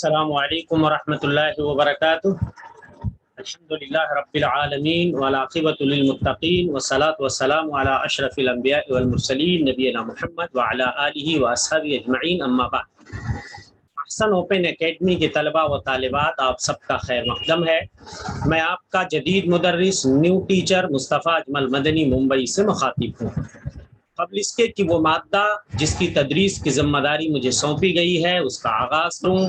السلام علیکم ورحمۃ اللہ وبرکاتہ۔ الحمدللہ رب العالمین والعاقبۃ للمتقین والصلاۃ والسلام علی اشرف الانبیاء والمرسلین نبینا محمد وعلی آلہ واصحابہ اجمعین، اما بعد۔ احسن اوپن اکیڈمی کے طلباء و طالبات، آپ سب کا خیر مقدم ہے۔ میں آپ کا جدید مدرس نیو ٹیچر مصطفیٰ اجمل مدنی ممبئی سے مخاطب ہوں۔ قبل اس کے کہ وہ مادہ جس کی تدریس کی ذمہ داری مجھے سونپی گئی ہے اس کا آغاز کروں،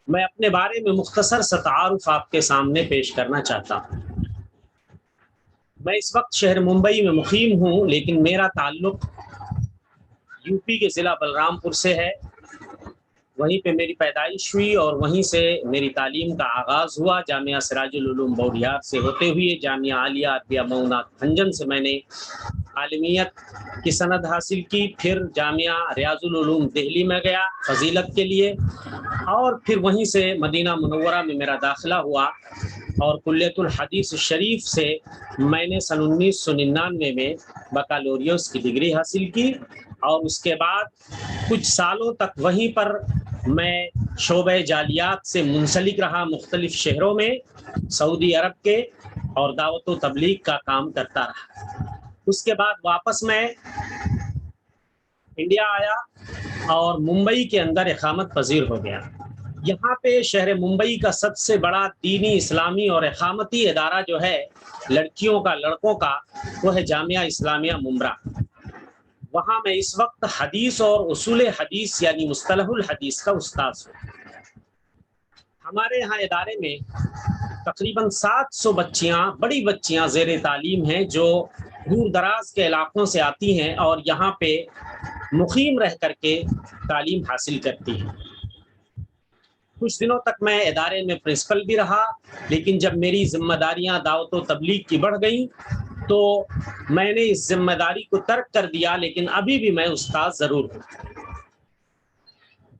میں اپنے بارے میں مختصر سا تعارف آپ کے سامنے پیش کرنا چاہتا ہوں۔ میں اس وقت شہر ممبئی میں مقیم ہوں، لیکن میرا تعلق یو پی کے ضلع بلرام پور سے ہے۔ وہیں پہ میری پیدائش ہوئی اور وہیں سے میری تعلیم کا آغاز ہوا۔ جامعہ سراج العلوم بوڈیار سے ہوتے ہوئے جامعہ عالیہ عربیہ مئو بھنجن سے میں نے عالمیت کی سند حاصل کی، پھر جامعہ ریاض العلوم دہلی میں گیا فضیلت کے لیے، اور پھر وہیں سے مدینہ منورہ میں میرا داخلہ ہوا، اور کلیۃ الحدیث شریف سے میں نے سن 1999 میں بکالوریوس کی ڈگری حاصل کی، اور اس کے بعد کچھ سالوں تک وہیں پر میں شعبہ جالیات سے منسلک رہا، مختلف شہروں میں سعودی عرب کے، اور دعوت و تبلیغ کا کام کرتا رہا۔ اس کے بعد واپس میں انڈیا آیا اور ممبئی کے اندر اقامت پذیر ہو گیا۔ یہاں پہ شہر ممبئی کا سب سے بڑا دینی، اسلامی اور اقامتی ادارہ جو ہے لڑکیوں کا، لڑکوں کا، وہ ہے جامعہ اسلامیہ ممبرا۔ وہاں میں اس وقت حدیث اور اصول حدیث یعنی مصطلح الحدیث کا استاذ ہوں۔ ہمارے یہاں ادارے میں تقریباً 700 بچیاں، بڑی بچیاں زیر تعلیم ہیں، جو دور دراز کے علاقوں سے آتی ہیں اور یہاں پہ مقیم رہ کر کے تعلیم حاصل کرتی ہیں۔ کچھ دنوں تک میں ادارے میں پرنسپل بھی رہا، لیکن جب میری ذمہ داریاں دعوت و تبلیغ کی بڑھ گئیں تو میں نے اس ذمہ داری کو ترک کر دیا، لیکن ابھی بھی میں استاد ضرور ہوں۔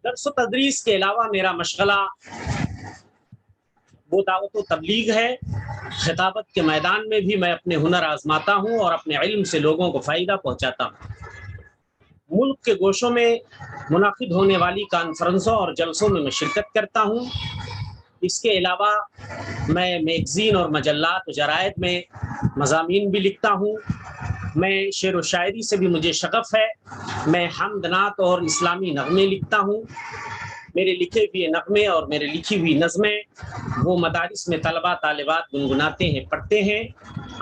درس و تدریس کے علاوہ میرا مشغلہ وہ دعوت و تبلیغ ہے۔ خطابت کے میدان میں بھی میں اپنے ہنر آزماتا ہوں اور اپنے علم سے لوگوں کو فائدہ پہنچاتا ہوں۔ ملک کے گوشوں میں منعقد ہونے والی کانفرنسوں اور جلسوں میں شرکت کرتا ہوں۔ اس کے علاوہ میں میگزین اور مجلات و جرائد میں مضامین بھی لکھتا ہوں۔ میں شعر و شاعری سے بھی مجھے شغف ہے۔ میں حمد نعت اور اسلامی نغمے لکھتا ہوں۔ میرے لکھے ہوئے نغمے اور میرے لکھی ہوئی نظمیں وہ مدارس میں طلباء طالبات گنگناتے ہیں، پڑھتے ہیں۔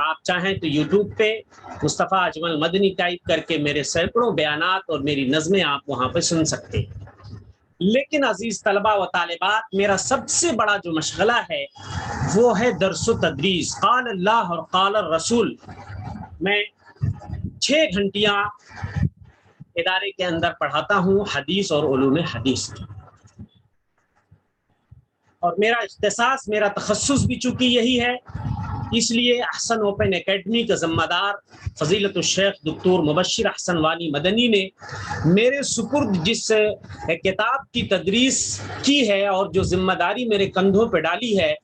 آپ چاہیں تو یوٹیوب پہ مصطفیٰ اجمل مدنی ٹائپ کر کے میرے سینکڑوں بیانات اور میری نظمیں آپ وہاں پہ سن سکتے ہیں۔ لیکن عزیز طلباء و طالبات، میرا سب سے بڑا جو مشغلہ ہے وہ ہے درس و تدریس، قال اللہ اور قال الرسول۔ میں 6 گھنٹیاں ادارے کے اندر پڑھاتا ہوں حدیث اور علوم حدیث، اور میرا اختصاص، میرا تخصص بھی چونکہ یہی ہے، اس لیے احسن اوپن اکیڈمی کا ذمہ دار فضیلت الشیخ دکتور مبشر احسن وانی مدنی نے میرے سپرد جس کتاب کی تدریس کی ہے اور جو ذمہ داری میرے کندھوں پہ ڈالی ہے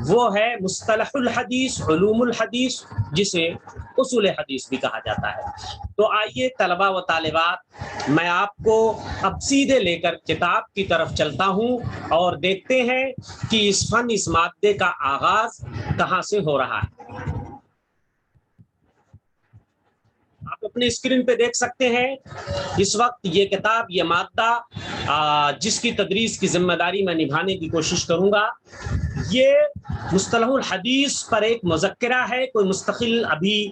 وہ ہے مصطلح الحدیث، علوم الحدیث، جسے اصول حدیث بھی کہا جاتا ہے۔ تو آئیے طلباء و طالبات، میں آپ کو اب سیدھے لے کر کتاب کی طرف چلتا ہوں اور دیکھتے ہیں کہ اس فن، اس مادے کا آغاز کہاں سے ہو رہا ہے۔ آپ اپنے اسکرین پہ دیکھ سکتے ہیں اس وقت یہ کتاب، یہ مادہ جس کی تدریس کی ذمہ داری میں نبھانے کی کوشش کروں گا، یہ مصطلح الحدیث پر ایک مذکرہ ہے، کوئی مستقل ابھی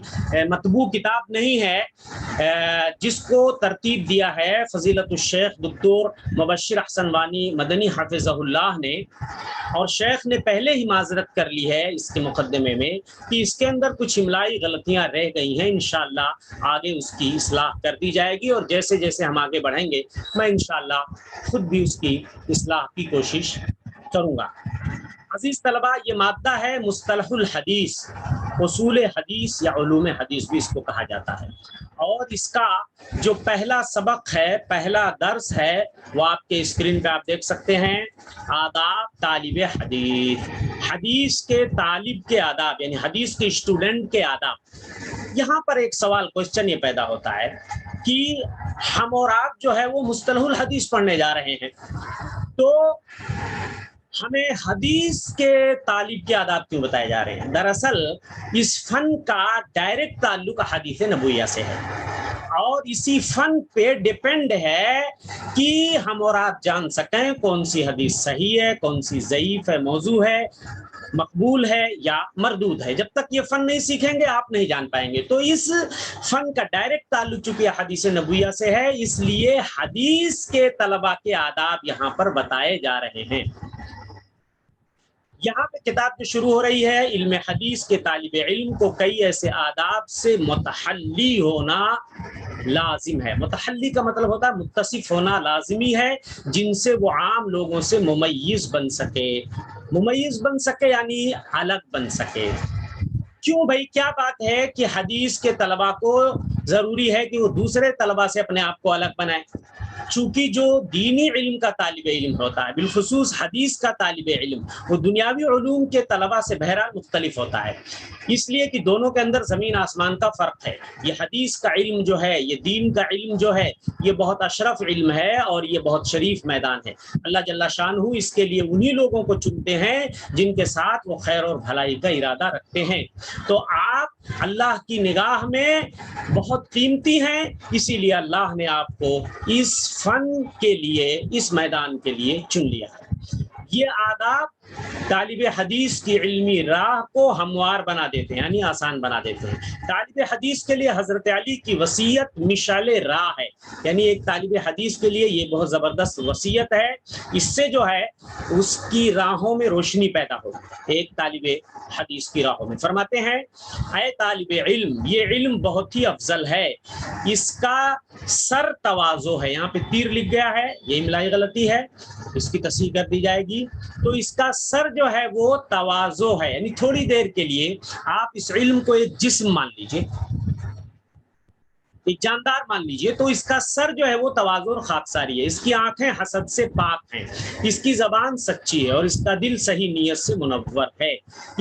مطبوع کتاب نہیں ہے، جس کو ترتیب دیا ہے فضیلت الشیخ دکتور مبشر احسن وانی مدنی حفظہ اللہ نے، اور شیخ نے پہلے ہی معذرت کر لی ہے اس کے مقدمے میں کہ اس کے اندر کچھ املائی غلطیاں رہ گئی ہیں، انشاءاللہ آگے اس کی اصلاح کر دی جائے گی، اور جیسے جیسے ہم آگے بڑھیں گے میں انشاءاللہ خود بھی اس کی اصلاح کی کوشش کروں گا۔ عزیز طلباء، یہ مادہ ہے مصطلح الحدیث، اصول حدیث یا علوم حدیث بھی اس کو کہا جاتا ہے، اور اس کا جو پہلا سبق ہے، پہلا درس ہے، وہ آپ کے اسکرین پہ آپ دیکھ سکتے ہیں، آداب طالب حدیث، حدیث کے طالب کے آداب، یعنی حدیث کے اسٹوڈنٹ کے آداب۔ یہاں پر ایک سوال، کوشچن یہ پیدا ہوتا ہے کہ ہم اور آپ جو ہے وہ مصطلح الحدیث پڑھنے جا رہے ہیں، تو ہمیں حدیث کے طالب کے آداب کیوں بتائے جا رہے ہیں؟ دراصل اس فن کا ڈائریکٹ تعلق حدیث نبویہ سے ہے، اور اسی فن پہ ڈیپینڈ ہے کہ ہم اور آپ جان سکیں کون سی حدیث صحیح ہے، کون سی ضعیف ہے، موضوع ہے، مقبول ہے یا مردود ہے۔ جب تک یہ فن نہیں سیکھیں گے آپ نہیں جان پائیں گے۔ تو اس فن کا ڈائریکٹ تعلق چونکہ حدیث نبویہ سے ہے، اس لیے حدیث کے طلباء کے آداب یہاں پر بتائے جا رہے ہیں۔ یہاں پہ کتاب جو شروع ہو رہی ہے، علم حدیث کے طالب علم کو کئی ایسے آداب سے متحلی ہونا لازم ہے۔ متحلی کا مطلب ہوتا ہے متصف ہونا لازمی ہے، جن سے وہ عام لوگوں سے ممیز بن سکے۔ ممیز بن سکے یعنی الگ بن سکے۔ کیوں بھائی، کیا بات ہے کہ حدیث کے طلباء کو ضروری ہے کہ وہ دوسرے طلباء سے اپنے آپ کو الگ بنائیں؟ چونکہ جو دینی علم کا طالب علم ہوتا ہے، بالخصوص حدیث کا طالب علم، وہ دنیاوی علوم کے طلباء سے بہرحال مختلف ہوتا ہے، اس لیے کہ دونوں کے اندر زمین آسمان کا فرق ہے۔ یہ حدیث کا علم جو ہے، یہ دین کا علم جو ہے، یہ بہت اشرف علم ہے اور یہ بہت شریف میدان ہے۔ اللہ جل شانہ اس کے لیے انہی لوگوں کو چنتے ہیں جن کے ساتھ وہ خیر اور بھلائی کا ارادہ رکھتے ہیں۔ تو آپ اللہ کی نگاہ میں بہت قیمتی ہیں، اسی لیے اللہ نے آپ کو اس فن کے لیے، اس میدان کے لیے چن لیا ہے۔ یہ آداب طالب حدیث کی علمی راہ کو ہموار بنا دیتے ہیں، یعنی آسان بنا دیتے ہیں۔ طالب حدیث کے لیے حضرت علی کی وصیت مشعل راہ ہے، یعنی ایک طالب حدیث کے لیے یہ بہت زبردست وصیت ہے، اس سے جو ہے اس کی راہوں میں روشنی پیدا ہو۔ ایک طالب حدیث کی راہوں میں فرماتے ہیں، اے طالب علم، یہ علم بہت ہی افضل ہے، اس کا سر تواضع ہے۔ یہاں پہ تیر لکھ گیا ہے، یہ املائی غلطی ہے، اس کی تصحیح کر دی جائے گی۔ تو اس کا سر جو ہے وہ تواضع ہے، یعنی تھوڑی دیر کے لیے آپ اس علم کو ایک جسم مان لیجئے، ایک جاندار مان لیجئے، تو اس کا سر جو ہے وہ تواضع اور خاکساری ہے، اس کی آنکھیں حسد سے پاک ہیں، اس کی زبان سچی ہے اور اس کا دل صحیح نیت سے منور ہے،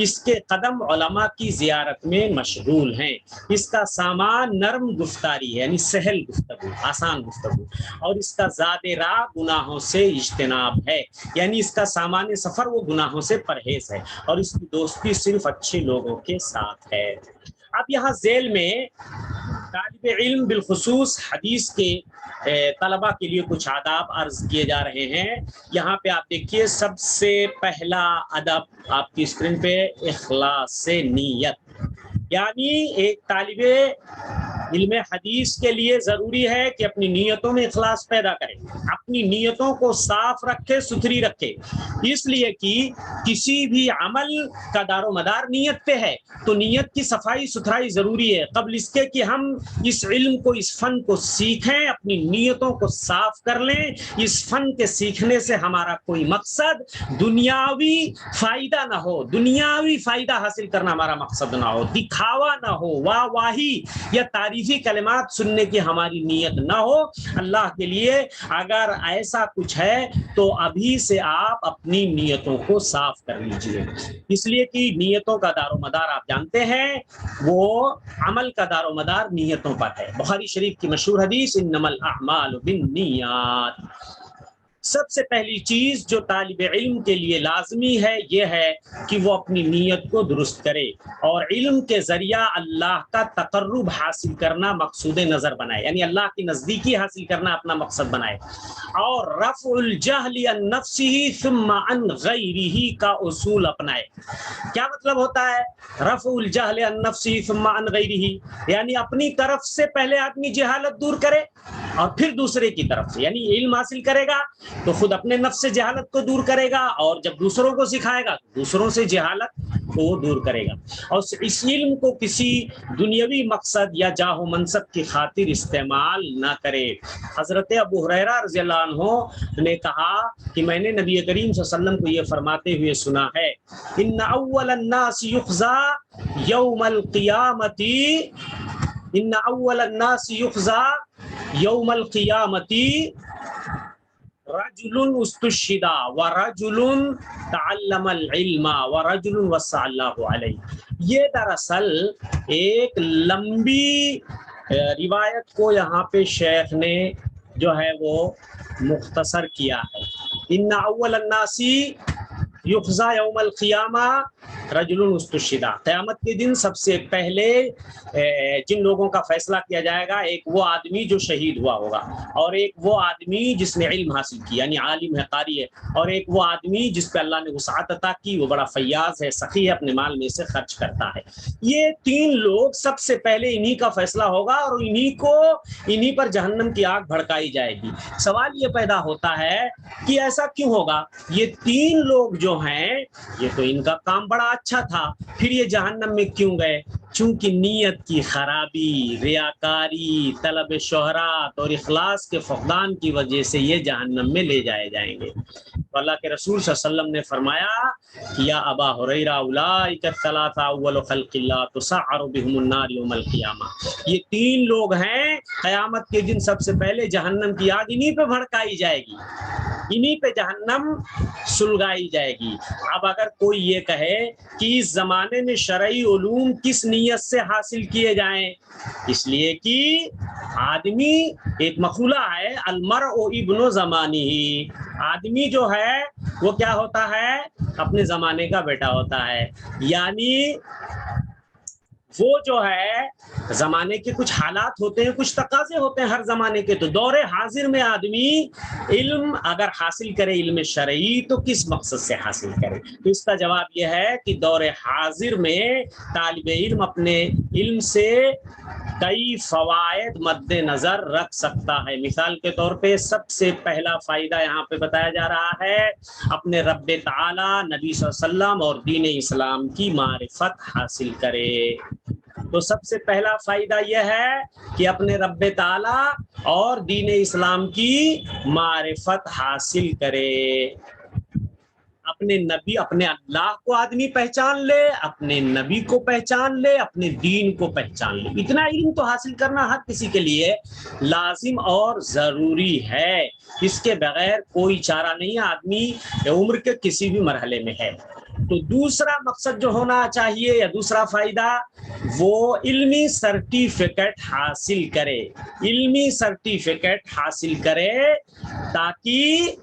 اس کے قدم علماء کی زیارت میں مشغول ہیں، اس کا سامان نرم گفتاری ہے، یعنی سہل گفتگو، آسان گفتگو، اور اس کا زاد راہ گناہوں سے اجتناب ہے، یعنی اس کا سامان سفر وہ گناہوں سے پرہیز ہے، اور اس کی دوستی صرف اچھے لوگوں کے ساتھ ہے۔ اب یہاں ذیل میں طالب علم بالخصوص حدیث کے طلباء کے لیے کچھ آداب عرض کیے جا رہے ہیں۔ یہاں پہ آپ دیکھیے، سب سے پہلا ادب آپ کی اسکرین پہ اخلاص سے نیت، یعنی ایک طالب علم حدیث کے لیے ضروری ہے کہ اپنی نیتوں میں اخلاص پیدا کرے، اپنی نیتوں کو صاف رکھے، ستھری رکھے، اس لیے کہ کسی بھی عمل کا دار و مدار نیت پہ ہے، تو نیت کی صفائی ستھرائی ضروری ہے۔ قبل اس کے کہ ہم اس علم کو، اس فن کو سیکھیں، اپنی نیتوں کو صاف کر لیں۔ اس فن کے سیکھنے سے ہمارا کوئی مقصد دنیاوی فائدہ نہ ہو، دنیاوی فائدہ حاصل کرنا ہمارا مقصد نہ ہو، دکھاوا نہ ہو، واہ واہی یا تعریفی کلمات سننے کی ہماری نیت نہ ہو۔ اللہ کے لیے اگر ایسا کچھ ہے تو ابھی سے آپ اپنی نیتوں کو صاف کر لیجئے، اس لیے کہ نیتوں کا دار و مدار آپ جانتے ہیں، وہ عمل کا دار و مدار نیتوں پر ہے۔ بخاری شریف کی مشہور حدیث، انما الاعمال بالنیات۔ سب سے پہلی چیز جو طالب علم کے لیے لازمی ہے یہ ہے کہ وہ اپنی نیت کو درست کرے اور علم کے ذریعہ اللہ کا تقرب حاصل کرنا مقصود نظر بنائے، یعنی اللہ کی نزدیکی حاصل کرنا اپنا مقصد بنائے، اور رفع الجہل عن نفسہ ثم عن غیرہ کا اصول اپنائے۔ کیا مطلب ہوتا ہے رفع الجہل عن نفسہ ثم عن غیرہ؟ یعنی اپنی طرف سے پہلے آدمی جہالت دور کرے اور پھر دوسرے کی طرف سے، یعنی علم حاصل کرے گا تو خود اپنے نفس سے جہالت کو دور کرے گا، اور جب دوسروں کو سکھائے گا تو دوسروں سے جہالت کو وہ دور کرے گا، اور اس علم کو کسی دنیاوی مقصد یا جاہ و منصب کی خاطر استعمال نہ کرے۔ حضرت ابو ہریرہ رضی اللہ عنہ نے کہا کہ میں نے نبی کریم صلی اللہ علیہ وسلم کو یہ فرماتے ہوئے سنا ہے، ان اول الناس یخزى یوم القیامت، ان اول الناس یخزى یوم القیامت رجل استشہد ورجل تعلم العلم ورجل وسع اللہ علیہ۔ یہ دراصل ایک لمبی روایت کو یہاں پہ شیخ نے جو ہے وہ مختصر کیا ہے، ان اول الناس یخزا یوم القیامہ رجل استشہدا، قیامت کے دن سب سے پہلے جن لوگوں کا فیصلہ کیا جائے گا، ایک وہ آدمی جو شہید ہوا ہوگا، اور ایک وہ آدمی جس نے علم حاصل کیا یعنی عالم ہے، قاری ہے، اور ایک وہ آدمی جس پہ اللہ نے وسعت عطا کی، وہ بڑا فیاض ہے، سخی ہے، اپنے مال میں سے خرچ کرتا ہے۔ یہ تین لوگ سب سے پہلے انہی کا فیصلہ ہوگا، اور انہی پر جہنم کی آگ بھڑکائی جائے گی۔ سوال یہ پیدا ہوتا ہے کہ ایسا کیوں ہوگا؟ یہ تین لوگ جو ہیں، یہ تو ان کا کام بڑا اچھا تھا، پھر یہ جہنم میں کیوں گئے؟ چونکہ نیت کی خرابی، ریاکاری، طلب شہرات اور اخلاص کے فقدان کی وجہ سے یہ جہنم میں لے جائے جائیں گے۔ تو اللہ کے رسول صلی اللہ علیہ وسلم نے فرمایا کہ یا ابا ہریرہ اولئک الثلاثہ اول خلق اللہ تسعر بهم النار یوم القیامہ، یہ تین لوگ ہیں قیامت کے دن سب سے پہلے جہنم کی آگ انہی پہ بھڑکائی جائے گی، انہی پہ جہنم سلگائی جائے گی۔ اب اگر کوئی یہ کہے کہ اس زمانے میں شرعی علوم کس نیت سے حاصل کیے جائیں، اس لیے کہ آدمی ایک مقولہ ہے المرء ابن زمانہ، آدمی جو ہے وہ کیا ہوتا ہے؟ اپنے زمانے کا بیٹا ہوتا ہے، یعنی وہ جو ہے زمانے کے کچھ حالات ہوتے ہیں، کچھ تقاضے ہوتے ہیں ہر زمانے کے۔ تو دور حاضر میں آدمی علم اگر حاصل کرے، علم شرعی، تو کس مقصد سے حاصل کرے؟ تو اس کا جواب یہ ہے کہ دور حاضر میں طالب علم اپنے علم سے کئی فوائد مد نظر رکھ سکتا ہے۔ مثال کے طور پہ سب سے پہلا فائدہ یہاں پہ بتایا جا رہا ہے، اپنے رب تعالی، نبی صلی اللہ علیہ وسلم اور دین اسلام کی معرفت حاصل کرے۔ تو سب سے پہلا فائدہ یہ ہے کہ اپنے رب تعالی اور دین اسلام کی معرفت حاصل کرے، اپنے نبی، اپنے اللہ کو آدمی پہچان لے، اپنے نبی کو پہچان لے، اپنے دین کو پہچان لے۔ اتنا علم تو حاصل کرنا ہر کسی کے لیے لازم اور ضروری ہے، اس کے بغیر کوئی چارہ نہیں، آدمی عمر کے کسی بھی مرحلے میں ہے۔ تو دوسرا مقصد جو ہونا چاہیے یا دوسرا فائدہ، وہ علمی سرٹیفکیٹ حاصل کرے، علمی سرٹیفکیٹ حاصل کرے تاکہ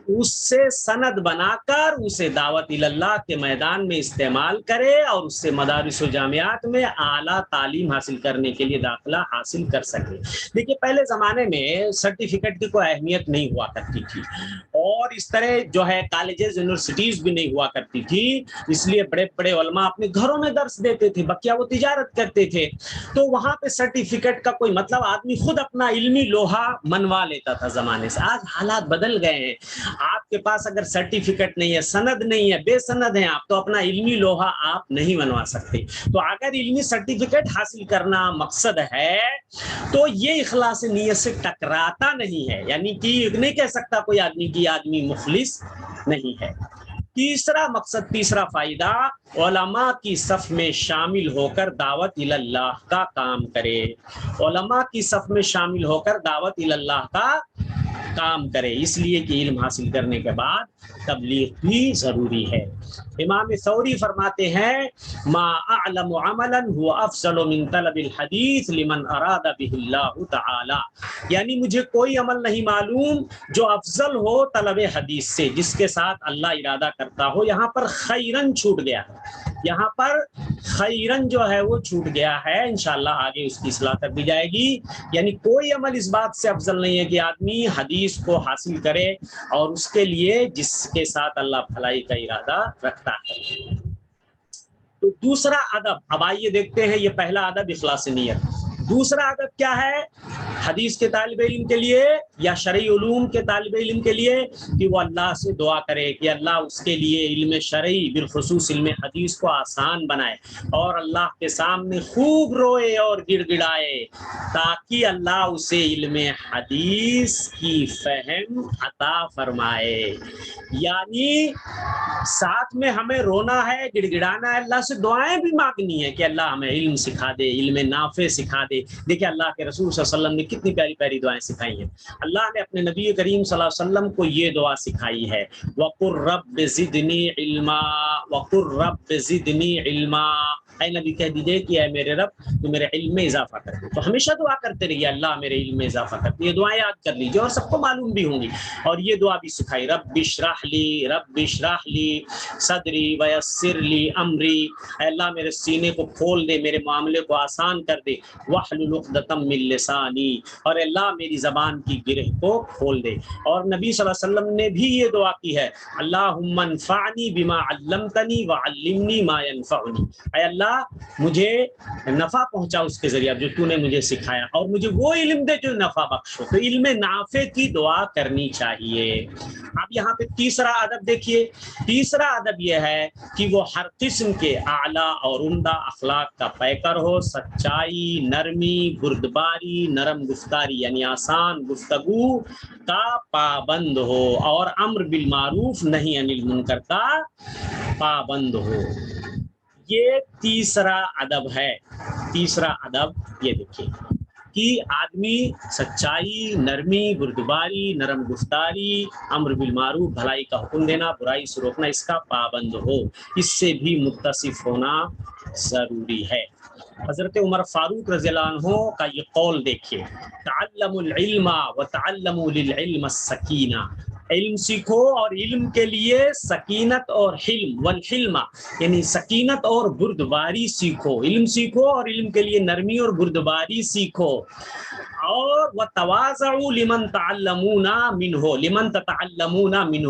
اس سے سند بنا کر اسے دعوت اللہ کے میدان میں استعمال کرے اور اس سے مدارس و جامعات میں اعلیٰ تعلیم حاصل کرنے کے لیے داخلہ حاصل کر سکے۔ دیکھیے پہلے زمانے میں سرٹیفکیٹ کی کوئی اہمیت نہیں ہوا کرتی تھی، اور اس طرح جو ہے کالجز یونیورسٹیز بھی نہیں ہوا کرتی تھی، اس لیے بڑے بڑے علماء اپنے گھروں میں درس دیتے تھے، بقیہ وہ تجارت کرتے تھے، تو وہاں پہ سرٹیفکیٹ کا کوئی مطلب، آدمی خود اپنا علمی لوہا منوا لیتا تھا زمانے سے۔ آج حالات بدل گئے ہیں، آپ کے پاس اگر سرٹیفکیٹ نہیں ہے، سند نہیں ہے، بے سند ہیں آپ، تو اپنا علمی لوہا آپ نہیں بنوا سکتے۔ تو اگر علمی سرٹیفکیٹ حاصل کرنا مقصد ہے تو یہ اخلاص نیت سے ٹکراتا نہیں ہے، یعنی کہ نہیں کہہ سکتا کوئی آدمی کی آدمی مخلص نہیں ہے۔ تیسرا مقصد، تیسرا فائدہ، علماء کی صف میں شامل ہو کر دعوت اللہ کا کام کرے، علماء کی صف میں شامل ہو کر دعوت اللہ کا کام کرے، اس لیے کہ علم حاصل کرنے کے بعد تبلیغ بھی ضروری ہے۔ امام ثوری فرماتے ہیں ما اعلم عملا هو افضل من طلب الحدیث لمن اراد به اللہ تعالی، یعنی مجھے کوئی عمل نہیں معلوم جو افضل ہو طلب حدیث سے، جس کے ساتھ اللہ ارادہ کرتا ہو۔ یہاں پر خیرن چھوٹ گیا ہے، یہاں پر خیرن جو ہے وہ چھوٹ گیا ہے، انشاءاللہ آگے اس کی اصلاح کر دی جائے گی۔ یعنی کوئی عمل اس بات سے افضل نہیں ہے کہ آدمی حدیث کو حاصل کرے اور اس کے لیے جس کے ساتھ اللہ بھلائی کا ارادہ رکھتا ہے۔ تو دوسرا ادب، اب آئیے دیکھتے ہیں، یہ پہلا ادب اخلاص نیت، دوسرا ادب کیا ہے حدیث کے طالب علم کے لیے یا شرعی علوم کے طالب علم کے لیے؟ کہ وہ اللہ سے دعا کرے کہ اللہ اس کے لیے علم شرعی بالخصوص علم حدیث کو آسان بنائے، اور اللہ کے سامنے خوب روئے اور گڑ گڑائے تاکہ اللہ اسے علم حدیث کی فہم عطا فرمائے۔ یعنی ساتھ میں ہمیں رونا ہے، گڑ گڑانا ہے، اللہ سے دعائیں بھی مانگنی ہے کہ اللہ ہمیں علم سکھا دے، علم نافع سکھا دے۔ دیکھیں اللہ کے رسول صلی اللہ علیہ وسلم نے کتنی پیاری پیاری دعائیں سکھائی ہیں۔ اللہ نے اپنے نبی کریم صلی اللہ علیہ وسلم کو یہ دعا سکھائی ہے، وَقُلْ رَبِّ زِدْنِي عِلْمًا وَقُلْ رَبِّ زِدْنِي عِلْمًا اے نبی کہہ دیجئے کہ اے میرے رب تو میرے علم میں اضافہ کر دے. تو ہمیشہ دعا کرتے رہیے اللہ میرے علم میں اضافہ کر دے. یہ دعائیں یاد کر لیجیے اور سب کو معلوم بھی ہوں گی. اور یہ دعا بھی سکھائی رب اشرح لی صدری ویسر لی امری. اے اللہ میرے سینے کو کھول دے, میرے معاملے کو آسان کر دے. واحلل عقدۃ من لسانی, اور اللہ میری زبان کی گرہ کو کھول دے. اور نبی صلی اللہ علیہ وسلم نے بھی یہ دعا کی ہے اللہم انفعنی بما علمتنی وعلمنی ما ینفعنی. اے اللہ مجھے نفع پہنچا اس کے ذریعہ جو تو نے مجھے سکھایا, اور مجھے وہ علم دے جو نفع بخشو. تو علم نافع کی دعا کرنی چاہیے. اب یہاں پہ تیسرا ادب دیکھیے. تیسرا ادب یہ ہے کہ وہ ہر قسم کے اعلیٰ اور عمدہ اخلاق کا پیکر ہو, سچائی, نرمی, بردباری, نرم گفتاری یعنی آسان گفتگو کا پابند ہو, اور امر بالمعروف نہی عن المنکر کا پابند ہو. یہ تیسرا ادب ہے. تیسرا ادب یہ دیکھیے کہ آدمی سچائی, نرمی, بردباری, نرم گفتاری, امر بالمعروف بھلائی کا حکم دینا, برائی سے روکنا, اس کا پابند ہو. اس سے بھی متصف ہونا ضروری ہے. حضرت عمر فاروق رضی اللہ عنہ کا یہ قول دیکھیے تعلموا العلم وتعلموا للعلم السکینہ. علم سیکھو اور علم کے لیے سکینت اور حلم, والحلم یعنی سکینت اور بردباری سیکھو. علم سیکھو اور علم کے لیے نرمی اور بردباری سیکھو. اور وتواضعوا لمن تعلمون منہ, لمن تتعلمون منہ.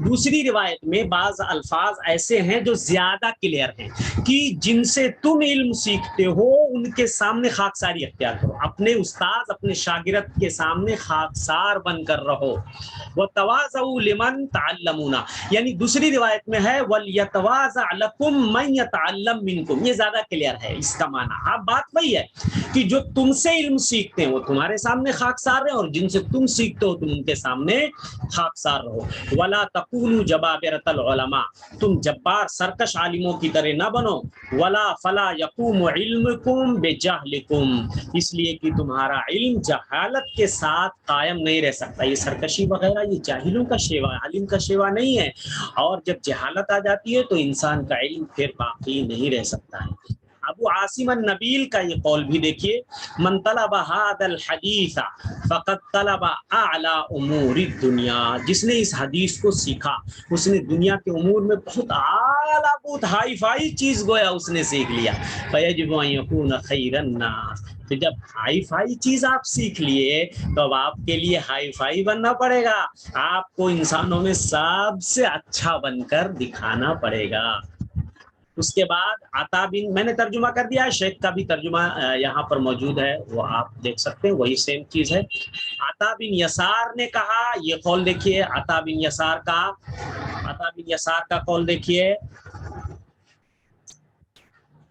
دوسری روایت میں بعض الفاظ ایسے ہیں جو زیادہ کلیئر ہیں کہ جن سے تم علم سیکھتے ہو ان کے سامنے خاکساری اختیار کرو. اپنے استاد, اپنے شاگرد کے سامنے خاکسار بن کر رہو. وتواضعوا لمن تعلمون, یعنی دوسری روایت میں ہے ولیتواضع لکم من یتعلم منکم. یہ زیادہ کلیئر ہے اس کا معنی. اب بات وہی ہے کہ جو تم سے علم سیکھتے ہیں وہ تمہارے سامنے خاکسار رہے, اور جن سے تم سیکھتے ہو تم ان کے سامنے خاکسار رہو. ولا تکونوا جبابرة العلماء, تم جبار سرکش عالموں کی طرح نہ بنو. ولا فلا یقوم علمکم بجہلکم, اس لیے کہ تمہارا علم جہالت کے ساتھ قائم نہیں رہ سکتا. یہ سرکشی وغیرہ یہ جاہلوں کا شیوا ہے, عالم کا شیوا نہیں ہے. اور جب جہالت آ جاتی ہے تو انسان کا علم پھر باقی نہیں رہ سکتا ہے. ابو عاصم النبیل کا یہ قول بھی دیکھیے من طلب هذا الحدیث فقد طلب اعلی امور الدنیا. جس نے اس حدیث کو سیکھا اس نے دنیا کے امور میں بہت اعلیٰ, بہت ہائی فائی چیز گویا اس نے سیکھ لیا. فیجب ان یکون خیر الناس, تو جب ہائی فائی چیز آپ سیکھ لیے تو اب آپ کے لیے ہائی فائی بننا پڑے گا. آپ کو انسانوں میں سب سے اچھا بن کر دکھانا پڑے گا. اس کے بعد عطا بن, میں نے ترجمہ کر دیا ہے, شیخ کا بھی ترجمہ یہاں پر موجود ہے, وہ آپ دیکھ سکتے ہیں, وہی سیم چیز ہے. عطا بن یسار نے کہا, یہ قول دیکھیے عطا بن یسار کا قول دیکھیے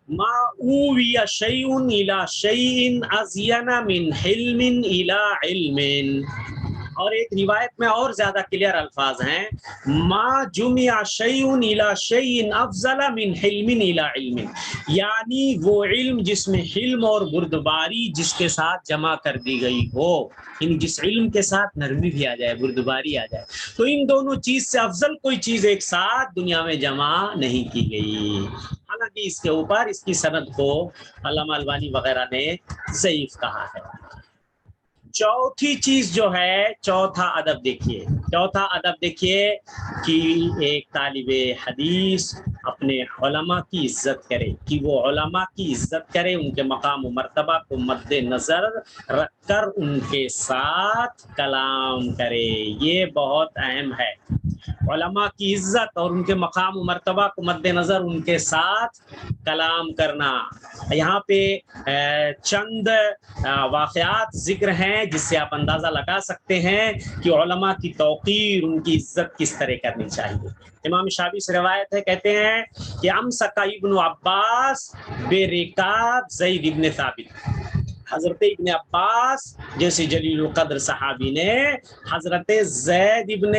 ما اووی شیء الی شیء ازین من حلم الی علم. اور ایک روایت میں اور زیادہ کلیئر الفاظ ہیں ما جمع شیء الی شیء افضل من حلم الی علم, یعنی وہ علم جس میں حلم اور بردباری جس کے ساتھ جمع کر دی گئی ہو, یعنی جس علم کے ساتھ نرمی بھی آ جائے, بردباری آ جائے. تو ان دونوں چیز سے افضل کوئی چیز ایک ساتھ دنیا میں جمع نہیں کی گئی. حالانکہ اس کے اوپر اس کی سند کو علامہ البانی وغیرہ نے ضعیف کہا ہے. چوتھی چیز جو ہے, چوتھا ادب دیکھیے کہ ایک طالب حدیث اپنے علماء کی عزت کرے, کہ وہ علماء کی عزت کرے, ان کے مقام و مرتبہ کو مد نظر رکھ کر ان کے ساتھ کلام کرے. یہ بہت اہم ہے. علماء کی عزت اور ان کے مقام و مرتبہ کو مد نظر ان کے ساتھ کلام کرنا. یہاں پہ چند واقعات ذکر ہیں جس سے آپ اندازہ لگا سکتے ہیں کہ علماء کی توقیر, ان کی عزت کس طرح کرنی چاہیے. امام شافعی سے روایت ہے, کہتے ہیں کہ امسک ابن عباس برکاب زید ابن ثابت. حضرت ابن عباس جیسے جلیل القدر صحابی نے حضرت زید بن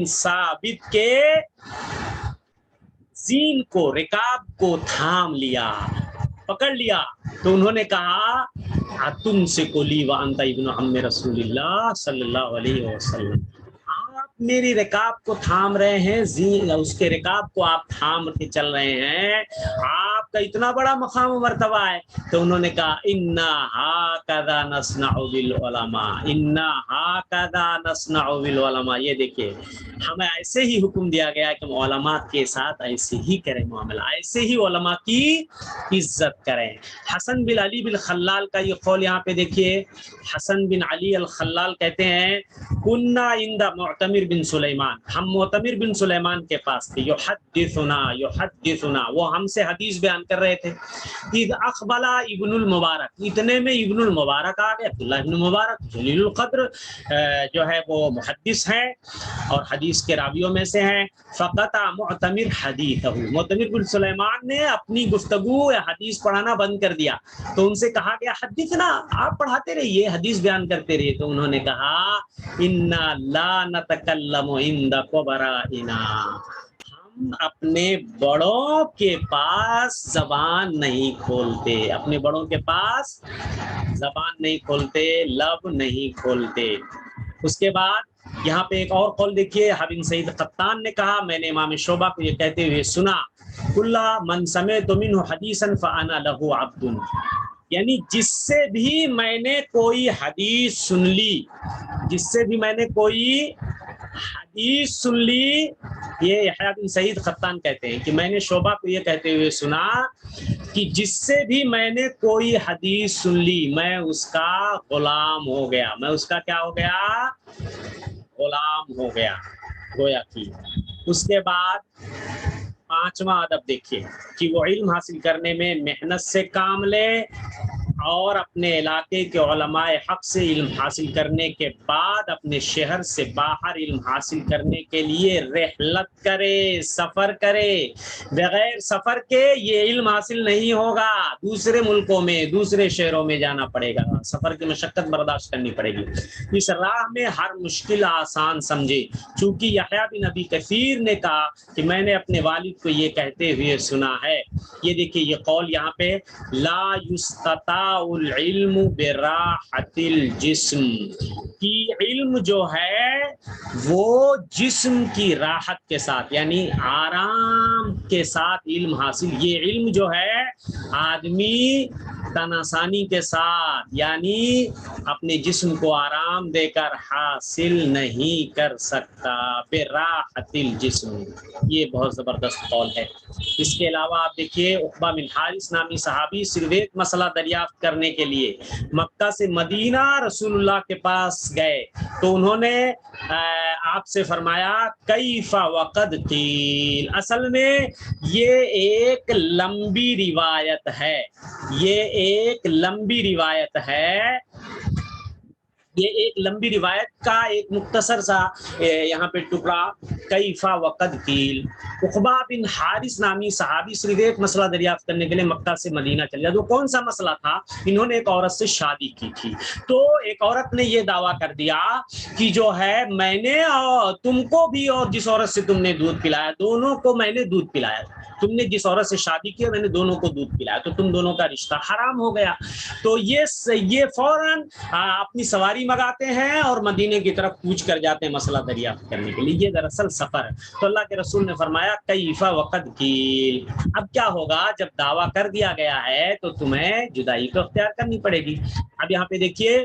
ثابت کے زین کو, رکاب کو تھام لیا, پکڑ لیا. تو انہوں نے کہا تم سے کولی وانت ابن عم رسول اللہ صلی اللہ علیہ وسلم, آپ میری رکاب کو تھام رہے ہیں، اس کے رکاب کو آپ تھام کے چل رہے ہیں، آپ کا اتنا بڑا مقام و مرتبہ ہے۔ تو انہوں نے کہا انا ھکذا نصنع بالعلماء، انا ھکذا نصنع بالعلماء، یہ دیکھیے ہمیں ایسے ہی حکم دیا گیا کہ علماء کے ساتھ ایسے ہی کریں معاملہ، ایسے ہی علماء کی عزت کریں۔ حسن بن علی بن خلال کا یہ قول یہاں پہ دیکھیے، حسن بن علی الخلال کہتے ہیں کننا عند معتمر بن سلیمان، ہم معتمر بن سلیمان کے پاس تھے، یحدثنا وہ ہم سے حدیث بیان کر رہے تھے، اذ اقبل ابن المبارک، اتنے میں ابن المبارک آ گئے، عبداللہ ابن مبارک جلیل القدر جو ہے وہ محدث ہیں اور حدیث کے راویوں میں سے ہیں۔ فقطع معتمر حدیثہ، معتمر بن سلیمان نے اپنی گفتگو یا حدیث پڑھانا بند کر دیا، تو ان سے کہا گیا حدثنا، آپ پڑھاتے رہیے، حدیث بیان کرتے رہیے۔ تو انہوں نے کہا انا لا نتکلم عند کبرائنا، ہم اپنے بڑوں کے پاس زبان نہیں کھولتے، اپنے بڑوں کے پاس زبان نہیں کھولتے، لب نہیں کھولتے۔ اس کے بعد یہاں پہ ایک اور قول دیکھیے، بن سعید قطان نے کہا میں نے امام شعبہ کو یہ کہتے ہوئے سنا، کل من سمعت منہ حدیثا فانا له عبد، یعنی جس سے بھی میں نے کوئی حدیث سن لی، جس سے بھی میں نے کوئی حدیث سن لی، یہ یحییٰ بن سعید قطان کہتے ہیں کہ میں نے شعبہ کو یہ کہتے ہوئے سنا کہ جس سے بھی میں نے کوئی حدیث سن لی میں اس کا غلام ہو گیا، میں اس کا کیا ہو گیا؟ غلام ہو گیا گویا کی۔ اس کے بعد پانچواں ادب دیکھیے کہ وہ علم حاصل کرنے میں محنت سے کام لے اور اپنے علاقے کے علماء حق سے علم حاصل کرنے کے بعد اپنے شہر سے باہر علم حاصل کرنے کے لیے رحلت کرے، سفر کرے۔ بغیر سفر کے یہ علم حاصل نہیں ہوگا، دوسرے ملکوں میں دوسرے شہروں میں جانا پڑے گا، سفر کی مشقت برداشت کرنی پڑے گی۔ اس راہ میں ہر مشکل آسان سمجھے، چونکہ یحییٰ بن ابی کثیر نے کہا کہ میں نے اپنے والد کو یہ کہتے ہوئے سنا ہے، یہ دیکھیے یہ قول یہاں پہ لا یستطاع العلم براحت الجسم، کہ علم جو ہے وہ جسم کی راحت کے ساتھ یعنی آرام کے ساتھ علم حاصل، یہ علم جو ہے آدمی تن آسانی کے ساتھ یعنی اپنے جسم کو آرام دے کر حاصل نہیں کر سکتا، براحت الجسم، یہ بہت زبردست قول ہے۔ اس کے علاوہ آپ دیکھیے عقبہ بن حارث نامی صحابی صرف ایک مسئلہ دریافت کرنے کے لیے مکہ سے مدینہ رسول اللہ کے پاس گئے، تو انہوں نے آپ سے فرمایا کیف وقد قیل، اصل میں یہ ایک لمبی روایت ہے، یہ ایک لمبی روایت ہے، یہ ایک لمبی روایت کا ایک مختصر سا یہاں پہ ٹکڑا کیف وقد قیل۔ عقبہ بن حارث نامی صحابی صرف ایک مسئلہ دریافت کرنے کے لیے مکہ سے مدینہ چل گیا، تو کون سا مسئلہ تھا؟ انہوں نے ایک عورت سے شادی کی تھی، تو ایک عورت نے یہ دعویٰ کر دیا کہ جو ہے میں نے اور تم کو بھی اور جس عورت سے تم نے دودھ پلایا دونوں کو میں نے دودھ پلایا، تم نے جس عورت سے شادی کی میں نے دونوں کو دودھ پلایا، تو تم دونوں کا رشتہ حرام ہو گیا۔ تو یہ فوراً اپنی سواری منگاتے ہیں اور مدینے کی طرف کوچ کر جاتے ہیں مسئلہ دریافت کرنے کے لیے، یہ دراصل سفر ہے۔ تو اللہ کے رسول نے فرمایا کیف وقد قیل، اب کیا ہوگا جب دعویٰ کر دیا گیا ہے تو تمہیں جدائی کو اختیار کرنی پڑے گی۔ اب یہاں پہ دیکھیے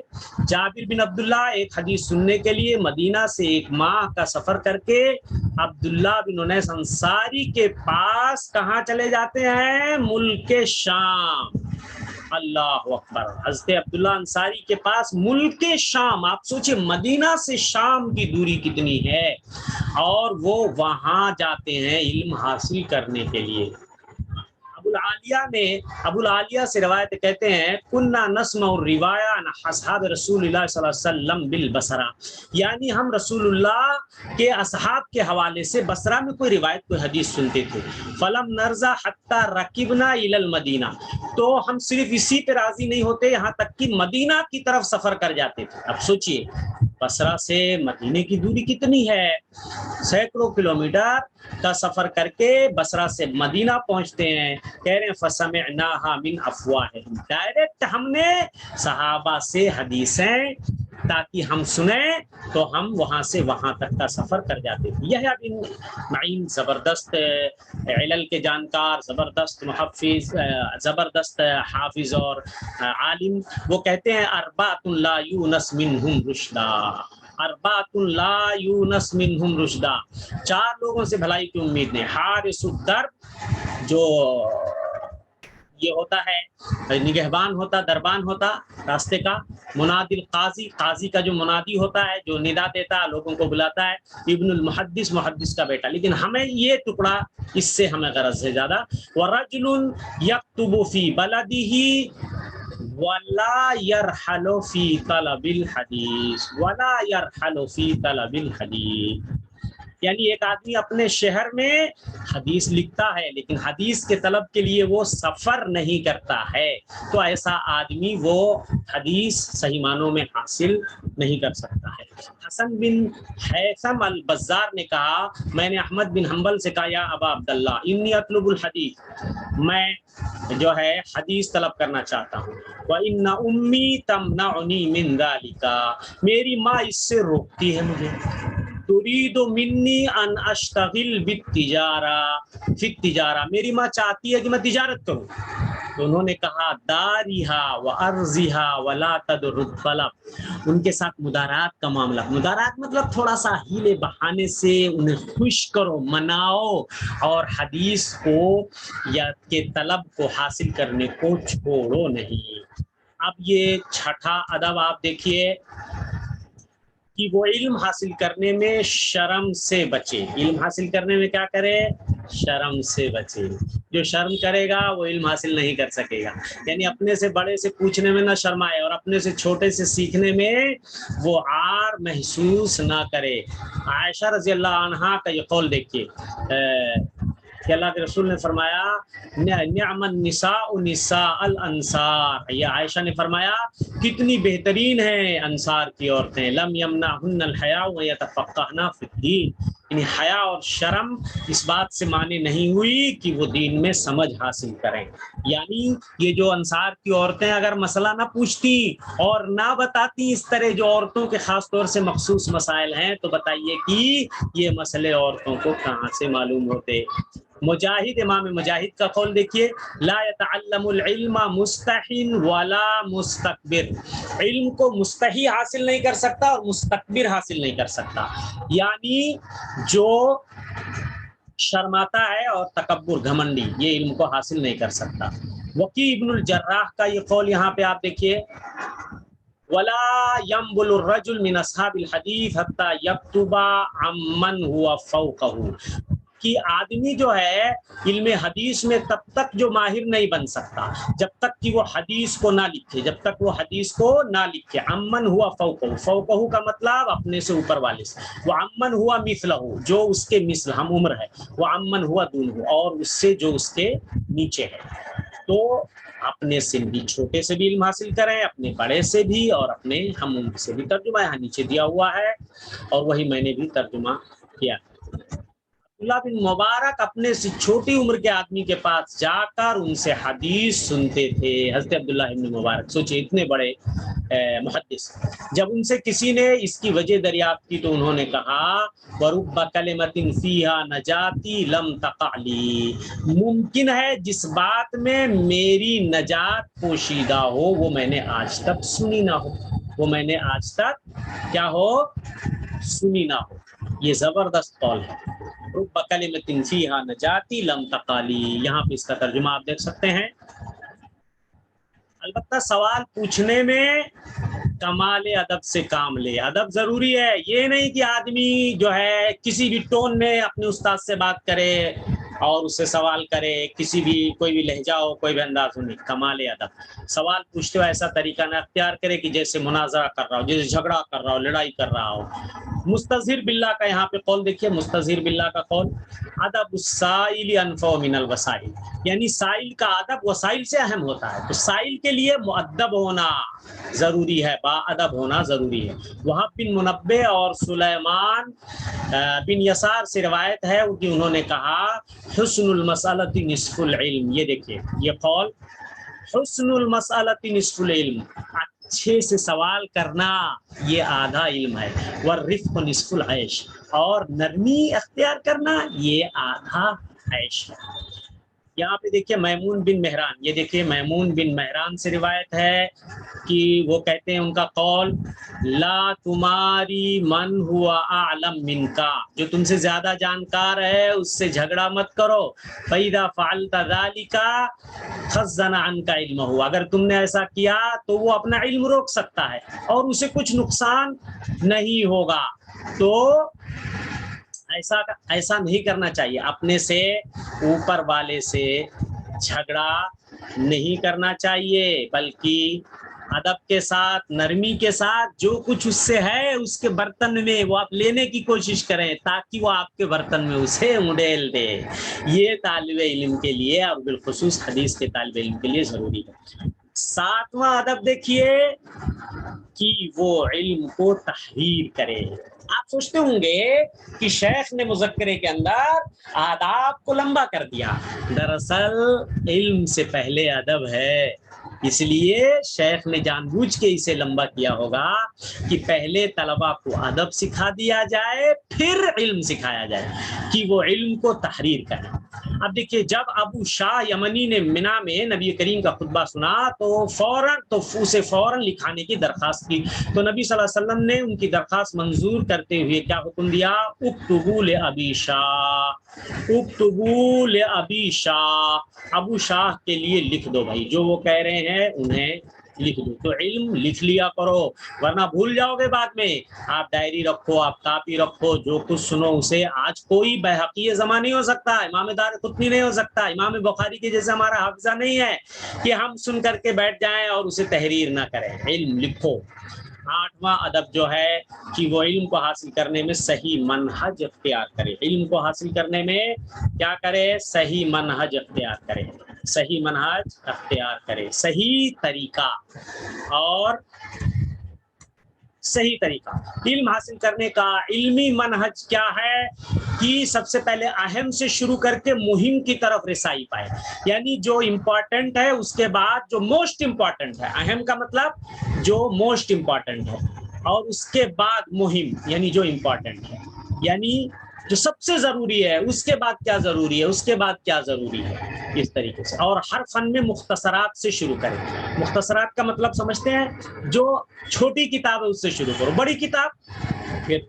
جابر بن عبداللہ ایک حدیث سننے کے لیے مدینہ سے 1 ماہ کا سفر کر کے عبداللہ بن انیس انصاری کے پاس کہاں چلے جاتے ہیں؟ ملک شام۔ اللہ اکبر، حضرت عبداللہ انصاری کے پاس ملک شام، آپ سوچیں مدینہ سے شام کی دوری کتنی ہے، اور وہ وہاں جاتے ہیں علم حاصل کرنے کے لیے۔ ابو العالیہ سے روایت کہتے ہیں کننا نسمع الروایہ عن اصحاب رسول اللہ صلی اللہ علیہ وسلم بالبصرہ، یعنی ہم رسول اللہ کے اصحاب کے حوالے سے بصرہ میں کوئی روایت کوئی حدیث سنتے تھے، فلم نرضى حتى ركبنا الى المدینہ، تو ہم صرف اسی پہ راضی نہیں ہوتے یہاں تک کہ مدینہ کی طرف سفر کر جاتے تھے۔ اب سوچئے بصرہ سے مدینے کی دوری کتنی ہے، سینکڑوں کلومیٹر کا سفر کر کے بصرہ سے مدینہ پہنچتے ہیں، کہہ رہے ہیں فسمعناها من افواہہم، ڈائریکٹ ہم نے صحابہ سے حدیثیں تاکہ ہم سنیں تو ہم وہاں سے وہاں تک کا سفر کر جاتے تھے۔ یحییٰ بن معین زبردست علل کے جانکار، زبردست محفظ، زبردست حافظ اور عالم، وہ کہتے ہیں اربعۃ لا یونس منہم رشدا، اربعۃ لا یونس منہم رشدا، 4 لوگوں سے بھلائی کی امید نہیں، حارس الدرب، جو یہ ہوتا ہے نگہبان ہوتا، دربان ہوتا راستے کا، منادی القاضی، قاضی کا جو منادی ہوتا ہے، جو ندا دیتا ہے، لوگوں کو بلاتا ہے، ابن المحدث، محدث کا بیٹا۔ لیکن ہمیں یہ ٹکڑا اس سے ہمیں غرض ہے زیادہ، ورجل یکتب فی بلدہ ولا یرحل فی طلب الحدیث، ولا یرحل فی طلب الحدیث، یعنی ایک آدمی اپنے شہر میں حدیث لکھتا ہے لیکن حدیث کے طلب کے لیے وہ سفر نہیں کرتا ہے، تو ایسا آدمی وہ حدیث صحیح معنوں میں حاصل نہیں کر سکتا ہے۔ حسن بن حیثم البزار نے کہا، میں نے احمد بن حنبل سے کہا، یا ابا عبداللہ انی اطلب الحدیث، میں جو ہے حدیث طلب کرنا چاہتا ہوں، وَإِنَّ أُمِّي تَمْنَعُنِي مِنْ ذَلِكَ، میری ماں اس سے روکتی ہے مجھے، تريد مني ان اشتغل بالتجارہ فی التجارہ، میری ماں چاہتی ہے کہ میں تجارت کروں۔ تو انہوں نے کہا داریہا وارضیہا ولا تدر الطلب، ان کے ساتھ مدارات کا معاملہ، مدارات مطلب تھوڑا سا ہیلے بہانے سے انہیں خوش کرو، مناؤ، اور حدیث کو یا کے طلب کو حاصل کرنے کو چھوڑو نہیں۔ اب یہ چھٹا ادب آپ دیکھیے کہ وہ علم حاصل کرنے میں شرم سے بچے، علم حاصل کرنے میں کیا کرے؟ شرم سے بچے، جو شرم کرے گا وہ علم حاصل نہیں کر سکے گا، یعنی اپنے سے بڑے سے پوچھنے میں نہ شرمائے اور اپنے سے چھوٹے سے سیکھنے میں وہ عار محسوس نہ کرے۔ عائشہ رضی اللہ عنہا کا یہ قول دیکھیے کہ اللہ کے رسول نے فرمایا نعم النساء نساء الانصار، یہ عائشہ نے فرمایا کتنی بہترین ہیں انصار کی عورتیں، لم یمنعہن الحیاء ویتفقہن فی الدین، یعنی حیا اور شرم اس بات سے مانے نہیں ہوئی کہ وہ دین میں سمجھ حاصل کریں، یعنی یہ جو انصار کی عورتیں اگر مسئلہ نہ پوچھتی اور نہ بتاتی اس طرح جو عورتوں کے خاص طور سے مخصوص مسائل ہیں، تو بتائیے کہ یہ مسئلے عورتوں کو کہاں سے معلوم ہوتے۔ مجاہد، امام مجاہد کا قول دیکھیے، لا يتعلم العلم مستحن ولا مستكبر، علم کو مستحی حاصل نہیں کر سکتا اور مستکبر حاصل نہیں کر سکتا، یعنی جو شرماتا ہے اور تکبر گھمنڈی یہ علم کو حاصل نہیں کر سکتا۔ وکی ابن الجراح کا یہ قول یہاں پہ آپ دیکھیے، ولا ينبل الرجل من اصحاب الحديث حتى يكتب عمن هو فوقه، کہ آدمی جو ہے علم حدیث میں تب تک جو ماہر نہیں بن سکتا جب تک کہ وہ حدیث کو نہ لکھے، جب تک وہ حدیث کو نہ لکھے۔ عمن ہوا فوقہ، فوقہ کا مطلب اپنے سے اوپر والے سے، وہ عمن ہوا مثلہ، جو اس کے مثل ہم عمر ہے، وہ عمن ہوا دونہ، اور اس سے جو اس کے نیچے ہے۔ تو اپنے سے بھی چھوٹے سے بھی علم حاصل کریں، اپنے بڑے سے بھی اور اپنے ہم عمر سے بھی۔ ترجمہ یہاں نیچے دیا ہوا ہے اور وہی میں نے بھی ترجمہ کیا۔ عبداللہ بن مبارک اپنے سے چھوٹی عمر کے آدمی کے پاس جا کر ان سے حدیث سنتے تھے، حضرت عبداللہ بن مبارک، سوچے اتنے بڑے محدث۔ جب ان سے کسی نے اس کی وجہ دریافت کی تو انہوں نے کہا وَرُبَّ كَلِمَةٍ فِيهَا نَجَاتِي لَمْ تَقَعْ لِي، ممکن ہے جس بات میں میری نجات پوشیدہ ہو وہ میں نے آج تک سنی نہ ہو، وہ میں نے آج تک کیا ہو؟ سنی نہ ہو۔ یہ زبردست قول ہے، رب کلمۃ فیہا نجاتی لم تقالی، یہاں پہ اس کا ترجمہ آپ دیکھ سکتے ہیں۔ البتہ سوال پوچھنے میں کمال ادب سے کام لے، ادب ضروری ہے، یہ نہیں کہ آدمی جو ہے کسی بھی ٹون میں اپنے استاد سے بات کرے اور اس سے سوال کرے، کسی بھی کوئی بھی لہجہ ہو، کوئی بھی انداز ہو، نہیں، کمال ادب۔ سوال پوچھتے ہو ایسا طریقہ نہ اختیار کرے کہ جیسے مناظرہ کر رہا ہو، جیسے جھگڑا کر رہا ہو، لڑائی کر رہا ہو۔ مستظہر باللہ کا یہاں پہ قول دیکھیے، مستظہر باللہ کا قول، ادب السائل انفع من الوسائل، یعنی سائل کا ادب وسائل سے اہم ہوتا ہے، تو سائل کے لیے مؤدب ہونا ضروری ہے، با ادب ہونا ضروری ہے۔ وہب بن منبہ اور سلیمان بن یسار سے روایت ہے کہ انہوں نے کہا حسن المسألۃ نصف العلم، یہ دیکھیے یہ قول، حسن المسألۃ نصف العلم، اچھے سے سوال کرنا یہ آدھا علم ہے، والرفق نصف العیش، اور نرمی اختیار کرنا یہ آدھا عیش ہے۔ یہاں پہ دیکھیے میمون بن مہران، یہ دیکھیے میمون بن مہران سے روایت ہے کہ وہ کہتے ہیں ان کا قول، لا تماری من ہوا اعلم منکا، جو تم سے زیادہ جانکار ہے اس سے جھگڑا مت کرو، فَإِذَا فَعَلْتَ ذَلِكَ خَزَّنَ عَنْكَ عِلْمَهُ، اگر تم نے ایسا کیا تو وہ اپنا علم روک سکتا ہے اور اسے کچھ نقصان نہیں ہوگا۔ تو ایسا نہیں کرنا چاہیے، اپنے سے اوپر والے سے جھگڑا نہیں کرنا چاہیے، بلکہ ادب کے ساتھ، نرمی کے ساتھ جو کچھ اس سے ہے اس کے برتن میں وہ آپ لینے کی کوشش کریں تاکہ وہ آپ کے برتن میں اسے اونڈیل دے۔ یہ طالب علم کے لیے اور بالخصوص حدیث کے طالب علم کے لیے ضروری ہے۔ ساتواں ادب دیکھیے کہ وہ علم کو تحریر کرے۔ آپ سوچتے ہوں گے کہ شیخ نے مذکرے کے اندر آداب کو لمبا کر دیا، دراصل علم سے پہلے ادب ہے، اس لیے شیخ نے جان بوجھ کے اسے لمبا کیا ہوگا کہ پہلے طلبہ کو ادب سکھا دیا جائے پھر علم سکھایا جائے کہ وہ علم کو تحریر کریں۔ اب دیکھیے جب ابو شاہ یمنی نے منا میں نبی کریم کا خطبہ سنا تو اسے فوراً لکھانے کی درخواست کی، تو نبی صلی اللہ علیہ وسلم نے ان کی درخواست منظور کرتے ہوئے کیا حکم دیا، اکتبوا لابی شاہ، اکتبوا لابی شاہ، ابو شاہ کے لیے لکھ دو بھائی، جو وہ کہہ رہے ہیں انہیں لکھ دو۔ تو علم لکھ لیا کرو ورنہ بھول جاؤ گے بعد میں۔ آپ ڈائری رکھو، آپ کاپی رکھو، جو کچھ سنو اسے، آج کوئی بحقی زماں نہیں ہو سکتا، امام دارقطنی نہیں ہو سکتا، امام بخاری کے جیسے ہمارا حافظہ نہیں ہے کہ ہم سن کر کے بیٹھ جائیں اور اسے تحریر نہ کریں۔ علم لکھو۔ آٹھواں ادب جو ہے کہ وہ علم کو حاصل کرنے میں صحیح منہج اختیار کرے، علم کو حاصل کرنے میں کیا کرے، صحیح منہج اختیار کرے، صحیح منہج اختیار کرے، صحیح طریقہ اور صحیح طریقہ۔ علم حاصل کرنے کا علمی منہج کیا ہے کہ سب سے پہلے اہم سے شروع کر کے مہم کی طرف رسائی پائے، یعنی جو امپورٹنٹ ہے اس کے بعد جو موسٹ امپورٹنٹ ہے، اہم کا مطلب جو موسٹ امپورٹنٹ ہے، اور اس کے بعد مہم یعنی جو امپورٹنٹ ہے، یعنی جو سب سے ضروری ہے اس کے بعد کیا ضروری ہے، اس کے بعد کیا ضروری ہے، اس طریقے سے۔ اور ہر فن میں مختصرات سے شروع کریں۔ مختصرات کا مطلب سمجھتے ہیں، جو چھوٹی کتاب ہے اس سے شروع کرو، بڑی کتاب پھر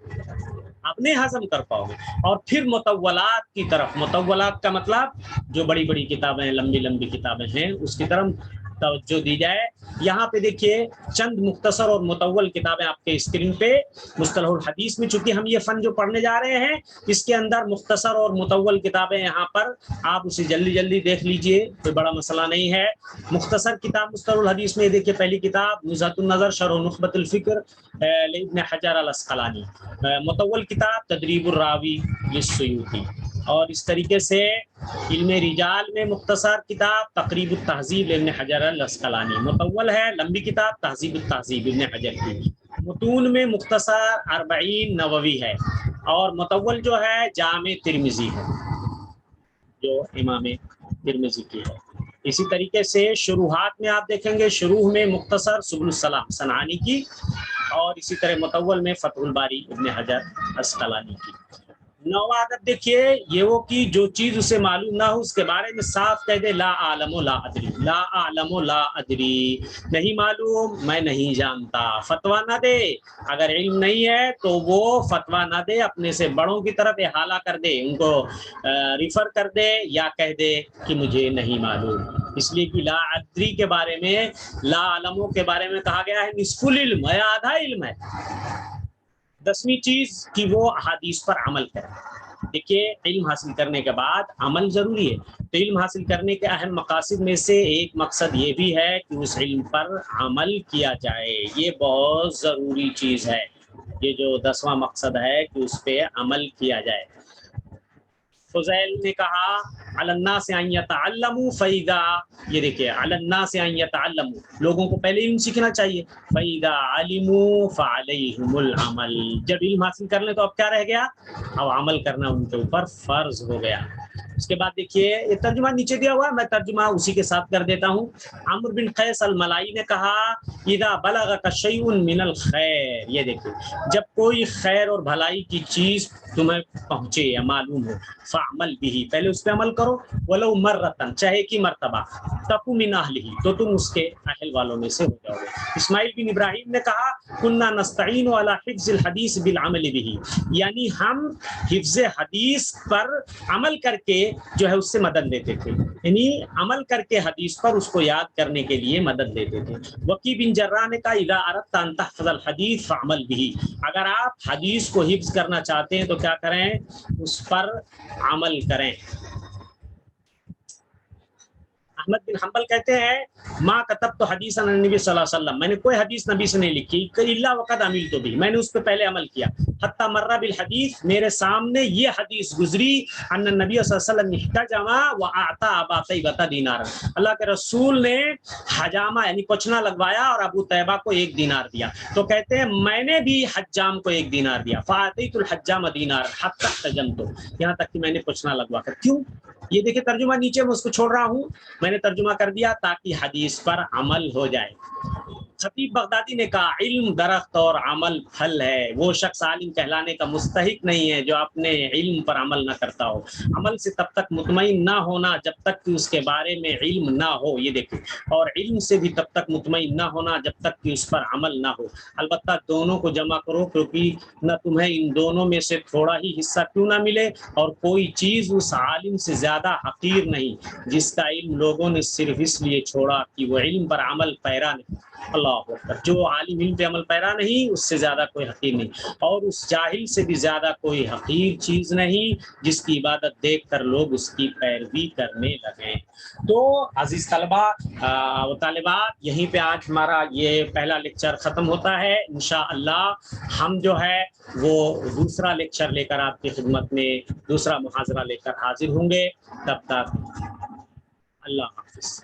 اپنے ہضم کر پاؤ گے، اور پھر مطولات کی طرف، مطولات کا مطلب جو بڑی بڑی کتابیں، لمبی لمبی کتابیں ہیں اس کی طرف توجہ دی جائے۔ یہاں پہ دیکھیے چند مختصر اور مطول کتابیں آپ کے اسکرین پہ، مصطلح الحدیث میں چونکہ ہم یہ فن جو پڑھنے جا رہے ہیں اس کے اندر مختصر اور مطول کتابیں یہاں پر آپ اسے جلدی جلدی دیکھ لیجئے، کوئی بڑا مسئلہ نہیں ہے۔ مختصر کتاب مصطلح الحدیث میں دیکھیے پہلی کتاب نزہۃ النظر شرح نخبۃ الفکر لابن حجر العسقلانی، مطول کتاب تدریب الراوی للسیوطی، اور اس طریقے سے علم رجال میں مختصر کتاب تقریب التہذیب ابن حجر العسقلانی، مطول ہے لمبی کتاب تہذیب التہذیب ابن حجر کی، متون میں مختصر 40 نووی ہے، اور مطول جو ہے جامع ترمذی ہے جو امام ترمذی کی ہے۔ اسی طریقے سے شروحات میں آپ دیکھیں گے، شروح میں مختصر سبل السلام صنعانی کی، اور اسی طرح مطول میں فتح الباری ابن حجر عسقلانی کی۔ نواں ادب دیکھیے یہ وہ کہ جو چیز اسے معلوم نہ ہو اس کے بارے میں صاف کہہ دے، لا اعلم لا ادری، لا اعلم لا ادری، نہیں معلوم میں نہیں جانتا، فتویٰ نہ دے، اگر علم نہیں ہے تو وہ فتویٰ نہ دے، اپنے سے بڑوں کی طرف احالہ کر دے، ان کو ریفر کر دے یا کہہ دے کہ مجھے نہیں معلوم، اس لیے کہ لا ادری کے بارے میں، لا علموں کے بارے میں کہا گیا ہے نصف العلم ہے، آدھا علم ہے۔ 10ویں چیز کہ وہ احادیث پر عمل کرے۔ دیکھیے علم حاصل کرنے کے بعد عمل ضروری ہے، تو علم حاصل کرنے کے اہم مقاصد میں سے ایک مقصد یہ بھی ہے کہ اس علم پر عمل کیا جائے، یہ بہت ضروری چیز ہے، یہ جو 10واں مقصد ہے کہ اس پہ عمل کیا جائے۔ فضیل نے کہا علنا سے یتعلموا فاذا، یہ دیکھیے علنا سے یتعلموا، لوگوں کو پہلے علم سیکھنا چاہیے، فاذا علموا فعليهم العمل، جب علم حاصل کر لیں تو اب کیا رہ گیا، اب عمل کرنا ان کے اوپر فرض ہو گیا۔ اس کے بعد دیکھیے یہ ترجمہ نیچے دیا ہوا ہے، میں ترجمہ اسی کے ساتھ کر دیتا ہوں۔ عمرو بن قیس الملائی نے کہا اذا بلغک شیء من الخیر، یہ دیکھیے جب کوئی خیر اور بھلائی کی چیز تمہیں پہنچے یا معلوم ہو، فعمل به، پہلے اس پہ عمل کرو، ولو مرتن، چاہے کی مرتبہ، تکو من اہلہ، تو تم اس کے اہل والوں میں سے ہو جاؤ گے۔ اسماعیل بن ابراہیم نے کہا کنا نستعین علی حفظ الحدیث بالعمل به، یعنی ہم حفظ حدیث پر عمل کر کے جو ہے اس سے مدد لیتے تھے، یعنی عمل کر کے حدیث پر اس کو یاد کرنے کے لیے مدد لیتے تھے۔ وکی بن جراح نے کہا اذا اردت ان تحفظ الحدیث فعمل به، اگر آپ حدیث کو حفظ کرنا چاہتے ہیں تو کیا کریں، اس پر عمل کریں۔ احمد بن حنبل کہتے ہیں ما کتبت حدیثا عن النبی صلی اللہ علیہ وسلم، میں نے کوئی حدیث نبی سے نہیں لکھی الا وقد عملت به، میں نے اس پہ پہلے عمل کیا، حتی مر بالحدیث، میرے سامنے یہ حدیث گزری، ان النبی صلی اللہ علیہ وسلم احتجم واعطى ابا طیبہ دینارا، اللہ کے رسول نے حجامہ یعنی پوچھنا لگوایا اور ابو طیبہ کو 1 دینار دیا، تو کہتے ہیں میں نے بھی حجام کو 1 دینار دیا، فاعطیت الحجام دینارا حتی احتجمت، یہاں تک کہ میں نے پوچھنا لگوا کر، کیوں، یہ دیکھیں ترجمہ نیچے میں اس کو چھوڑ رہا ہوں، میں نے ترجمہ کر دیا تاکہ حدیث پر عمل ہو جائے۔ خطیب بغدادی نے کہا علم درخت اور عمل پھل ہے، وہ شخص عالم کہلانے کا مستحق نہیں ہے جو اپنے علم پر عمل نہ کرتا ہو، عمل سے تب تک مطمئن نہ ہونا جب تک کہ اس کے بارے میں علم نہ ہو، یہ دیکھیں، اور علم سے بھی تب تک مطمئن نہ ہونا جب تک کہ اس پر عمل نہ ہو، البتہ دونوں کو جمع کرو کیونکہ نہ تمہیں ان دونوں میں سے تھوڑا ہی حصہ کیوں نہ ملے، اور کوئی چیز اس عالم سے زیادہ حقیر نہیں جس کا علم لوگوں نے صرف اس لیے چھوڑا کہ وہ علم پر عمل پیرا نہیں۔ اللہ اکبر، جو عالم علم پہ عمل پیرا نہیں اس سے زیادہ کوئی حقیر نہیں، اور اس جاہل سے بھی زیادہ کوئی حقیر چیز نہیں جس کی عبادت دیکھ کر لوگ اس کی پیروی کرنے لگیں۔ تو عزیز طلبہ و طالبات، یہیں پہ آج ہمارا یہ پہلا لیکچر ختم ہوتا ہے، انشاءاللہ ہم جو ہے وہ دوسرا لیکچر لے کر آپ کی خدمت میں، دوسرا محاضرہ لے کر حاضر ہوں گے، تب تک اللہ حافظ۔